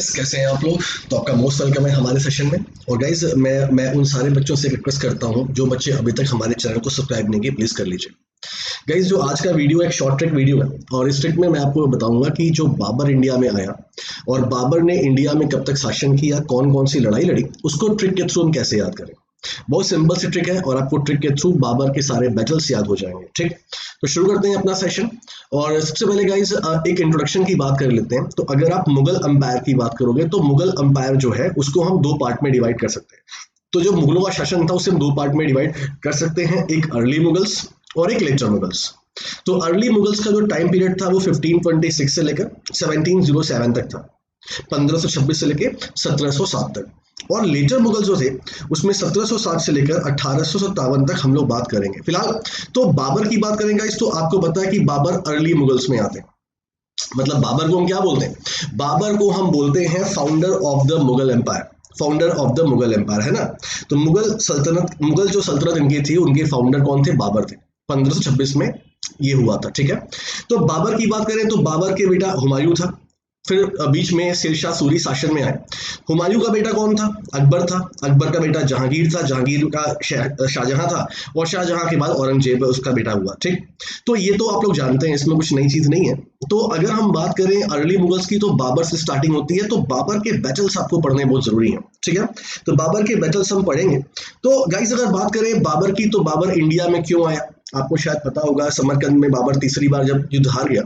Guys, कैसे हैं आप लोग। तो आपका मोस्ट वेलकम है हमारे सेशन में। और गाइस, मैं उन सारे बच्चों से रिक्वेस्ट करता हूं जो बच्चे अभी तक हमारे चैनल को सब्सक्राइब नहीं किए, प्लीज कर लीजिए। गाइस, जो आज का वीडियो है एक शॉर्ट ट्रिक वीडियो है, और इस ट्रिक में मैं आपको बताऊंगा कि जो बाबर इंडिया में आया और बाबर ने इंडिया में कब तक शासन किया, कौन कौन सी लड़ाई लड़ी, उसको ट्रिक के थ्रू हम कैसे याद करें। बहुत सिंपल सी ट्रिक है और आपको ट्रिक के थ्रू बाबर के सारे बैटल्स याद हो जाएंगे। ठीक, तो शुरू करते हैं अपना सेशन। और सबसे पहले गाइस एक इंट्रोडक्शन की बात कर लेते हैं। तो अगर आप मुगल अंपायर की बात करोगे तो मुगल अंपायर जो है उसको हम दो पार्ट में डिवाइड कर सकते हैं। तो जो मुगलों का शासन था उसे हम दो पार्ट में डिवाइड कर सकते हैं, एक अर्ली मुगल्स और एक लेटर मुगल्स। तो अर्ली मुगल्स का जो टाइम पीरियड था वो 1526 से लेकर 1707 तक था, 1526 से लेकर 1707 तक। और लेटर मुगल जो थे उसमें 1760 से लेकर 1857 तक हम लोग बात करेंगे। फिलहाल तो बाबर की बात करेंगे इस, तो आपको पता है कि बाबर अर्ली मुगल्स में आते हैं। मतलब बाबर को हम क्या बोलते हैं, बाबर को हम बोलते हैं founder of the Mughal empire, founder of the Mughal empire, है ना। तो मुगल जो सल्तनत इनकी थी उनके फाउंडर कौन थे, बाबर थे। 1526 में ये हुआ था। ठीक है, तो बाबर की बात करें तो बाबर के बेटा हुमायूं था, फिर बीच में शेरशाह सूरी शासन में आए। हुमायूं का बेटा कौन था, अकबर था। अकबर का बेटा जहांगीर था, जहांगीर का शाहजहां था, और शाहजहां के बाद औरंगजेब उसका बेटा हुआ। ठीक, तो ये तो आप लोग जानते हैं, इसमें कुछ नई चीज नहीं है। तो अगर हम बात करें अर्ली मुगल्स की तो बाबर से स्टार्टिंग होती है। तो बाबर के बैटल्स आपको पढ़ने बहुत जरूरी है। ठीक है, तो बाबर के बैटल्स हम पढ़ेंगे। तो गाइस अगर बात करें बाबर की, तो बाबर इंडिया में क्यों आया, आपको शायद पता होगा। समरकंद में बाबर तीसरी बार जब युद्ध हार गया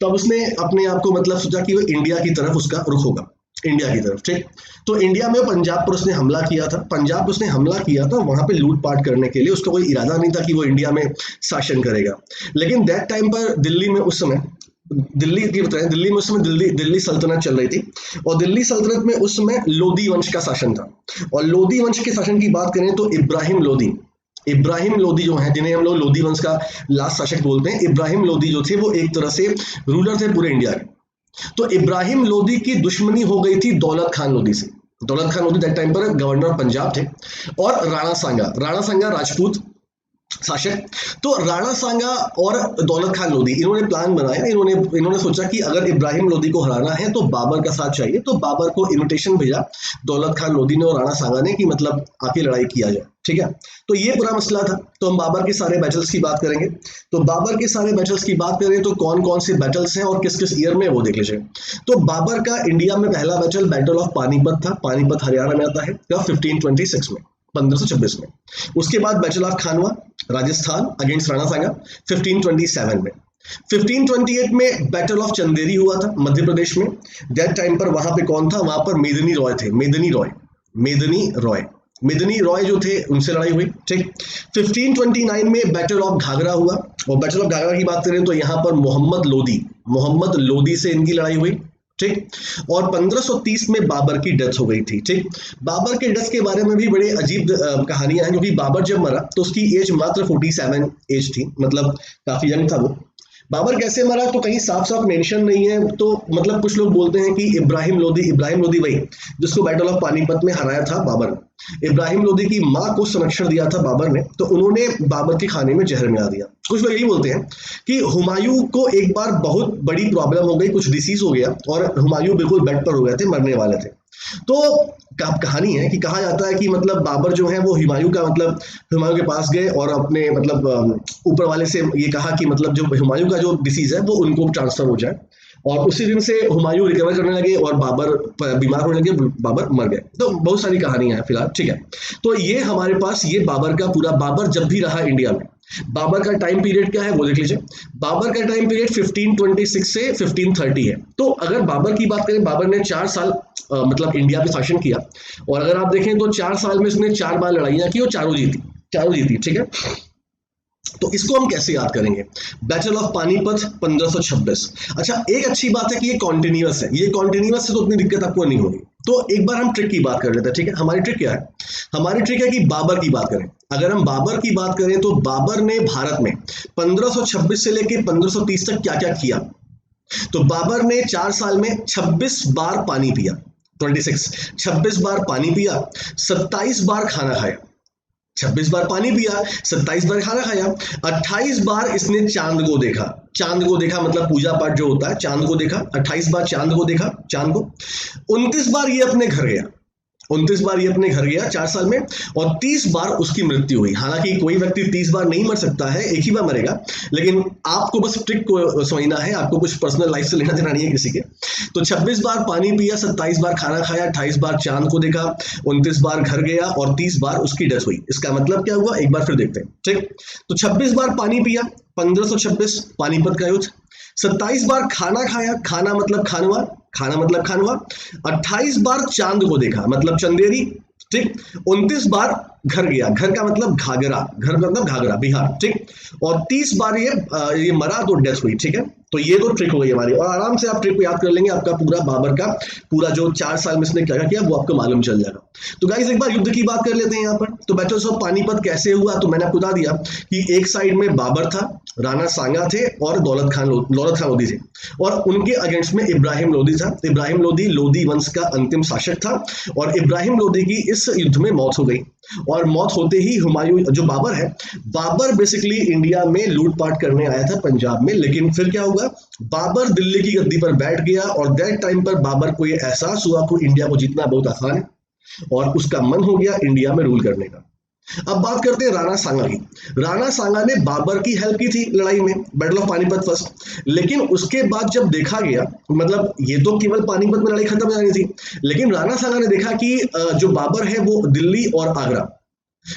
तब तो उसने अपने आप को मतलब सोचा कि वो इंडिया की तरफ उसका रुख होगा, इंडिया की तरफ। ठीक, तो इंडिया में पंजाब पर उसने हमला किया था। पंजाब उसने हमला किया था वहां पे लूटपाट करने के लिए, उसका कोई इरादा नहीं था कि वो इंडिया में शासन करेगा। लेकिन दैट टाइम पर दिल्ली में उस समय दिल्ली की बताएं, दिल्ली में उस समय दिल्ली सल्तनत चल रही थी। और दिल्ली सल्तनत में उस समय लोधी वंश का शासन था। और लोधी वंश के शासन की बात करें तो इब्राहिम लोधी जो है, जिन्हें हम लोग लोधी वंश का लास्ट शासक बोलते हैं, इब्राहिम लोधी जो थे वो एक तरह से रूलर थे पूरे इंडिया के। तो इब्राहिम लोधी की दुश्मनी हो गई थी दौलत खान लोधी से। दौलत खान लोधी दैट टाइम पर गवर्नर पंजाब थे। और राणा सांगा राजपूत शासक। तो राणा सांगा और दौलत खान लोधी इन्होंने प्लान बनाया। इन्होंने सोचा कि अगर इब्राहिम लोधी को हराना है तो बाबर का साथ चाहिए। तो बाबर को इन्विटेशन भेजा दौलत खान लोधी ने और राणा सांगा ने कि मतलब आके लड़ाई किया जाए। ठीक है, तो ये पूरा मसला था। तो हम बाबर के सारे बैटल्स की बात करेंगे। तो बाबर के सारे बैटल्स की बात करें तो कौन कौन से बैटल्स हैं और किस किस ईयर में, वो देख लीजिए। तो बाबर का इंडिया में पहला बैटल ऑफ पानीपत था। पानीपत हरियाणा में आता है, 1526 में, 1526 में। उसके बाद battle of Khanwa Rajasthan against Rana Sanga 1527 में। 1528 में बैटल ऑफ चंदेरी हुआ था मध्य प्रदेश में। दैट टाइम पर वहां पे कौन था, वहां पर मेदिनी रॉय थे। मेदिनी रॉय जो थे उनसे लड़ाई हुई। ठीक, 1529 में बैटल ऑफ घाघरा हुआ। और बैटल ऑफ घाघरा की बात करें तो यहाँ पर मोहम्मद लोधी से इनकी लड़ाई हुई। ठीक, और 1530 में बाबर की डेथ हो गई थी। ठीक, बाबर के डेथ के बारे में भी बड़े अजीब कहानियां हैं, क्योंकि बाबर जब मरा तो उसकी एज मात्र 47 एज थी, मतलब काफी यंग था वो। बाबर कैसे मरा तो कहीं साफ साफ मेंशन नहीं है। तो मतलब कुछ लोग बोलते हैं कि इब्राहिम लोधी वही जिसको बैटल ऑफ पानीपत में हराया था बाबर ने। इब्राहिम लोधी की मां को संरक्षण दिया था बाबर ने, तो उन्होंने बाबर के खाने में जहर मिला दिया। कुछ लोग यही बोलते हैं कि हुमायूं को एक बार बहुत बड़ी प्रॉब्लम हो गई, कुछ डिसीज हो गया और हुमायूं बिल्कुल बेड पर हो गए थे, मरने वाले थे। तो कहानी है कि कहा जाता है कि मतलब बाबर जो है वो हुमायूं के पास गए और अपने मतलब ऊपर वाले से ये कहा कि मतलब जो हुमायूं का जो डिसीज है वो उनको ट्रांसफर हो जाए। और उसी दिन से हुमायूं रिकवर करने लगे और बाबर बीमार होने लगे, बाबर मर गए। तो बहुत सारी कहानियां हैं फिलहाल। ठीक है, तो ये हमारे पास ये बाबर का पूरा, बाबर जब भी रहा इंडिया में, बाबर का टाइम पीरियड क्या है वो देख लीजिए। बाबर का टाइम पीरियड 1526 से 1530 है। तो अगर बाबर की बात करें, बाबर ने 4 साल मतलब इंडिया पे शासन किया। और अगर आप देखें तो 4 साल में उसने 4 बार लड़ाइयां की और चारों जीती। ठीक है, तो इसको हम कैसे याद करेंगे, बैटल ऑफ पानीपत 1526। अच्छा, एक अच्छी बात है कि ये कॉन्टिन्यूअस है, तो उतनी दिक्कत आपको नहीं होगी। तो एक बार हम ट्रिक की बात कर लेते हैं। ठीक है, हमारी ट्रिक क्या है, हमारी ट्रिक है कि बाबर की बात करें। अगर हम बाबर की बात करें तो बाबर ने भारत में 1526 से लेकर 1530 तक क्या क्या किया। तो बाबर ने 4 साल में 26 बार पानी पिया, 26 बार पानी पिया, 27 बार खाना खाया। 26 बार पानी पिया, 27 बार खाना खाया, 28 बार इसने चांद को देखा। चांद को देखा मतलब पूजा पाठ जो होता है, चांद को देखा, 28 बार चांद को देखा, चांद को। 29 बार ये अपने घर गया, 29 बार ये अपने घर गया 4 साल में, और 30 बार उसकी मृत्यु हुई। हालांकि कोई व्यक्ति 30 बार नहीं मर सकता है, एक ही बार मरेगा, लेकिन आपको बस ट्रिक को समझना है, आपको कुछ पर्सनल लाइफ से लेना देना नहीं है किसी के। तो 26 बार पानी पिया, 27 बार खाना खाया, 28 बार चांद को देखा, 29 बार घर गया और 30 बार उसकी डेथ हुई। इसका मतलब क्या हुआ, एक बार फिर देखते हैं, ठीक। तो 26 बार पानी पिया, 1526 पानीपत का युद्ध। 27 बार खाना खाया, खाना मतलब खानवा, खाना मतलब खानवा। 28 बार चांद को देखा मतलब चंदेरी, ठीक। 29 बार घर गया, घर का मतलब घाघरा, घर का मतलब घाघरा बिहार, ठीक। और 30 बार ये मरा तो डेथ हुई, ठीक है। तो ये तो ट्रिक हो गई हमारी, और आराम से आप ट्रिक को याद कर लेंगे, आपका पूरा बाबर का पूरा जो 4 साल में इसने क्या किया वो आपको मालूम चल जाएगा। तो गाइस एक बार युद्ध की बात कर लेते हैं यहाँ पर। तो बैटल्स ऑफ पानीपत कैसे हुआ, तो मैंने आपको बता दिया कि एक साइड में बाबर था, राणा सांगा थे और दौलत खान लोधी थे, और उनके अगेंस्ट में इब्राहिम लोधी था। इब्राहिम लोधी लोधी वंश का अंतिम शासक था, और इब्राहिम लोधी की इस युद्ध में मौत हो गई। और मौत होते ही हुमायूं जो बाबर है, बाबर बेसिकली इंडिया में लूटपाट करने आया था पंजाब में, लेकिन फिर क्या हुआ, बाबर दिल्ली की गद्दी पर बैठ गया, और दैट टाइम पर बाबर को ये एहसास हुआ कि इंडिया को जीतना बहुत आसान है, और उसका मन हो गया इंडिया में रूल करने का। अब बात करते हैं राणा सांगा की। राणा सांगा ने बाबर की हेल्प की थी लड़ाई में, बैटल ऑफ पानीपत फर्स्ट, लेकिन उसके बाद जब देखा गया, मतलब ये तो केवल पानीपत में लड़ाई खत्म हो जानी थी, लेकिन राणा सांगा ने देखा कि जो बाबर है वो दिल्ली और आगरा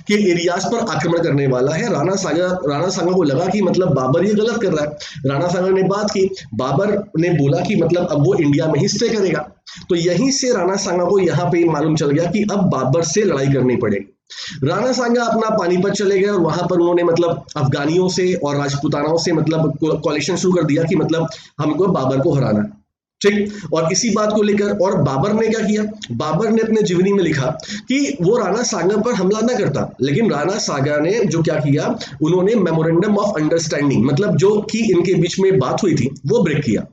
के एरियाज पर आक्रमण करने वाला है। राणा सांगा को लगा कि मतलब बाबर ये गलत कर रहा है। राणा सांगा ने बात की, बाबर ने बोला कि मतलब अब वो इंडिया में ही स्टे करेगा। तो यहीं से राणा सांगा को यहाँ पे मालूम चल गया कि अब बाबर से लड़ाई करनी पड़ेगी। राणा सांगा अपना पानीपत चले गए, और वहां पर उन्होंने मतलब अफगानियों से और राजपूतानाओं से मतलब कोalition शुरू कर दिया कि मतलब हमको बाबर को हराना, ठीक। और इसी बात को लेकर, और बाबर ने क्या किया, बाबर ने अपने जीवनी में लिखा कि वो राणा सांगा पर हमला ना करता, लेकिन राणा सांगा ने जो क्या किया, उन्होंने मेमोरेंडम ऑफ अंडरस्टैंडिंग मतलब जो कि इनके बीच में बात हुई थी वो ब्रेक किया।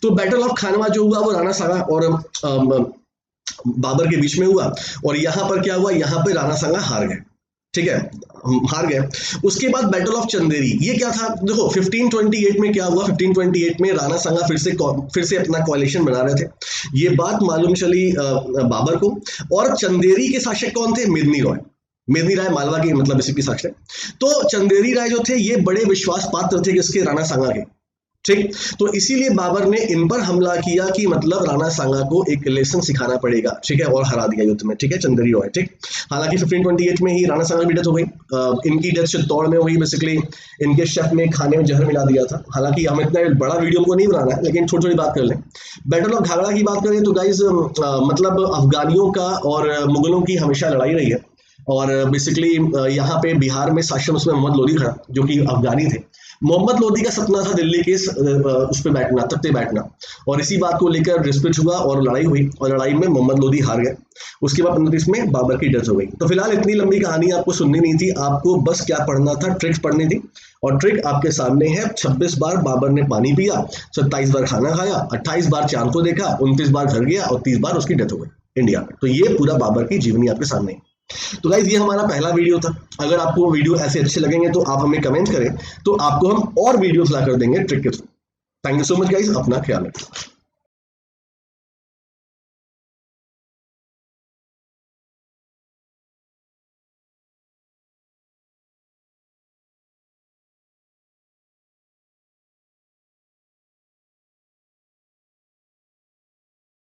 तो बैटल ऑफ खानवा जो हुआ वो राणा सांगा और बाबर के बीच में हुआ, और यहां पर क्या हुआ, यहां पर राणा सांगा हार गए, ठीक है, हार गए। उसके बाद बैटल ऑफ चंदेरी, ये क्या था, देखो 1528 में क्या हुआ, 1528 में राणा सांगा फिर से अपना कोalition बना रहे थे। ये बात मालूम चली बाबर को, और चंदेरी के शासक कौन थे, मेदिनी रॉय। मेदिनी राय मालवा के मतलब इसी के शासक। तो चंदेरी राय जो थे ये बड़े विश्वास पात्र थे किसके, राणा सांगा के, ठीक। तो इसीलिए बाबर ने इन पर हमला किया कि मतलब राणा सांगा को एक लेसन सिखाना पड़ेगा, ठीक है, और हरा दिया युद्ध में, ठीक है, चंदेरी रॉय, ठीक। हालांकि 1528 में ही राणा सांगा की डेथ हो गई। इनकी डेथ चित्तौड़ में हुई, बेसिकली इनके शेफ ने खाने में जहर मिला दिया था। हालांकि हम इतना बड़ा वीडियो को नहीं बनाना है, लेकिन छोटी छोटी बात कर लें। बैटल ऑफ घाघरा की बात करें तो गाइज मतलब अफगानियों का और मुगलों की हमेशा लड़ाई रही है, और बेसिकली यहाँ पे बिहार में शासन उसमें मोहम्मद लोधी था जो कि अफगानी थे। मोहम्मद लोधी का सपना था दिल्ली के उस पे बैठना, तख्ते बैठना, और इसी बात को लेकर डिस्प्यूट हुआ और लड़ाई हुई, और लड़ाई में मोहम्मद लोधी हार गए। उसके बाद 1530 में बाबर की डेथ हो गई। तो फिलहाल इतनी लंबी कहानी आपको सुननी नहीं थी, आपको बस क्या पढ़ना था, ट्रिक्स पढ़नी थी, और ट्रिक आपके सामने है। 26 बार बाबर ने पानी पिया, 27 बार खाना खाया, 28 बार चांद को देखा, 29 बार घर गया, और 30 बार उसकी डेथ हो गई इंडिया में। तो ये पूरा बाबर की जीवनी आपके सामने है। तो गाइज ये हमारा पहला वीडियो था। अगर आपको वीडियो ऐसे अच्छे लगेंगे तो आप हमें कमेंट करें, तो आपको हम और वीडियोस ला कर देंगे ट्रिक के through. Thank you so much guys, अपना ख्याल रखें।